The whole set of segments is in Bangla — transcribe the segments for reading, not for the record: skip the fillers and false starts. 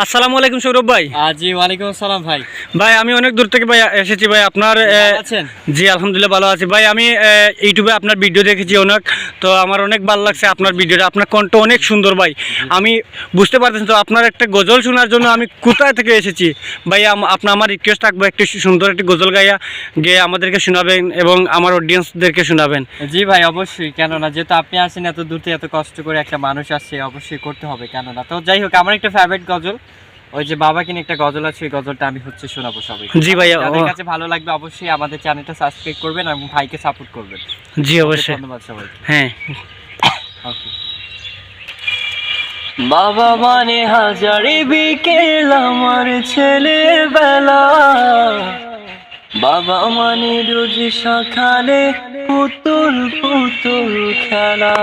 আসসালামু আলাইকুম সৌরভ ভাই। জি ওয়ালাইকুম আসসালাম ভাই। ভাই আমি অনেক দূর থেকে ভাই এসেছি ভাই আপনার আছেন? জি আলহামদুলিল্লাহ ভালো আছি ভাই। আমি ইউটিউবে আপনার ভিডিও দেখেছি অনেক, তো আমার অনেক ভালো লাগছে আপনার ভিডিওটা। আপনার কণ্ঠ অনেক সুন্দর ভাই। আমি বুঝতে পারতেছি তো আপনার একটা গজল শোনার জন্য আমি কোথায় থেকে এসেছি ভাই। আপনার আমার রিকোয়েস্ট থাকবে একটু সুন্দর একটি গজল গেয়ে আমাদেরকে শোনাবেন এবং আমার অডিয়েন্সদেরকে শোনাবেন। জি ভাই অবশ্যই, কেন না, যেহেতু আপনি আসেন এত দূর থেকে, এত কষ্ট করে একটা মানুষ আসছে, অবশ্যই করতে হবে, কেন না। তো যাই হোক, আমার একটা ফেভারিট গজল, ওই যে বাবা কিনে একটা গজল আছে, ওই গজলটা আমি শোনাবো সবাই। জি ভাই, যাদের কাছে ভালো লাগবে অবশ্যই আমাদের চ্যানেলটা সাবস্ক্রাইব করবেন এবং ভাইকে সাপোর্ট করবেন। জি অবশ্যই, ধন্যবাদ সবাই। হ্যাঁ ওকে। বাবা মানে হাজারে বিকেল আমার ছেলেবেলা, বাবা মানে রোজ সকালে পুতুল পুতুল খেলা,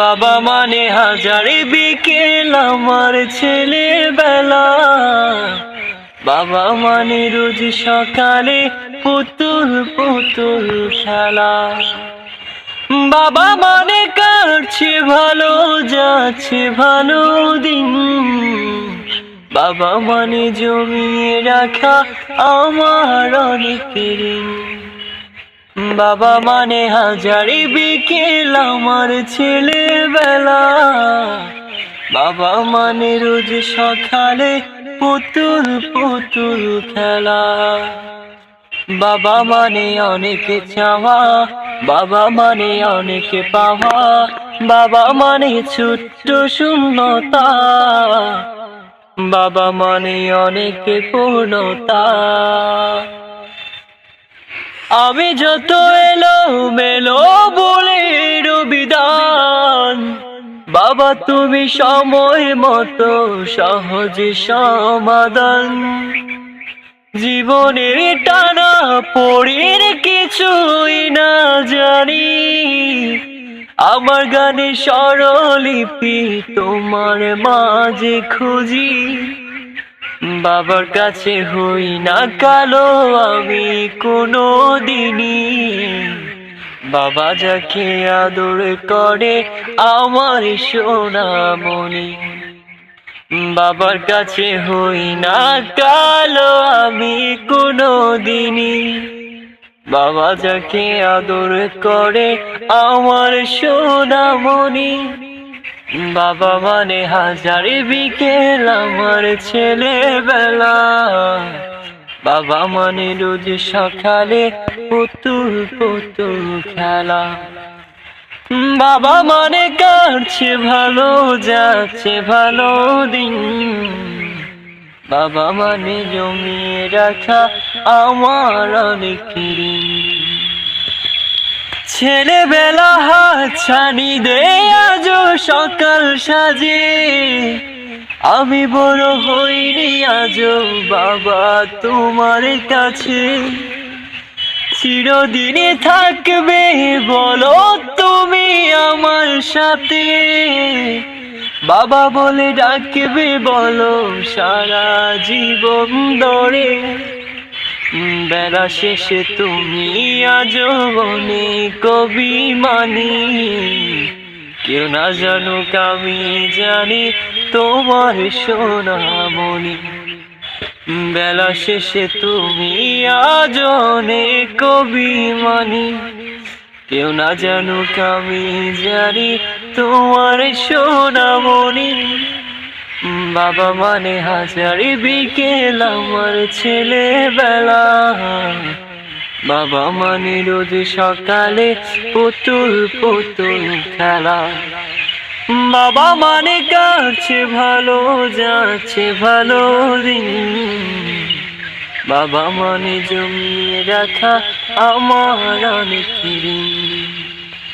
বাবা মানে হাজারে বিকেল আমার ছেলেবেলা, বাবা মানে রোজ সকালে পুতুল পুতুল খেলা, বাবা মানে কাটছে ভালো যাচ্ছে ভালো দিন, বাবা মানে জমিয়ে রাখা আমার অনেক ঋণ, বাবা মানে হাজারে বিকেল আমার ছেলেবেলা, বাবা মানে রোজ সকালে পুতুল পুতুল খেলা, বাবা মানে অনেকে চাওয়া, বাবা মানে অনেকে পাওয়া, বাবা মানে ছোট্ট শূন্যতা, বাবা মানে অনেকে পূর্ণতা, আমি যত এলো মেলো বলে বিধান, বাবা তুমি সময় মতো সহজে সমাধান, জীবনের টানা পড়ির কিছুই না জানি, আমার গানে স্বরলিপি তোমার মাঝে খুঁজি, বাবার কাছে হই না কালো আমি কোনো দিনই, বাবা যাকে আদর করে আমার সোনামণি, বাবার কাছে হই না কালো আমি কোনো দিনই, বাবা যাকে আদর করে আমার সোনামণি, বাবা মানে হাজারে বিকেল আমার ছেলেবেলা, বাবা মানে রোজ সকালে পুতুল পুতুল খেলা, বাবা মানে কাটছে ভালো যাচ্ছে ভালো দিন, বাবা মানে জমিয়ে রাখা আমার অনেক ঋণ, ছেলেবেলা হাত ছানি দে আজও সকাল সাজে, আমি বড় হইনি আজও বাবা তোমার কাছে, চিরদিনই থাকবে বলো তুমি আমার সাথে, বাবা বলে ডাকবে বলো সারা জীবন ধরে, বেলা শেষে তুমি আজও অনেক অভিমানী, কেউ না জানুক আমি জানি তোমার সোনামণি, বেলা শেষে তুমি আজ অনেক অভিমানী, কেউ না জানুক আমি জানি তোমার সোনামণি, বাবা মানে হাজারে বিকেল আমার ছেলেবেলা, বাবা মানে রোজ সকালে পুতুল পুতুল খেলা, বাবা মানে কাটছে ভালো যাচ্ছে ভালো দিন, বাবা মানে জমিয়ে রাখা আমার অনেক ঋণ।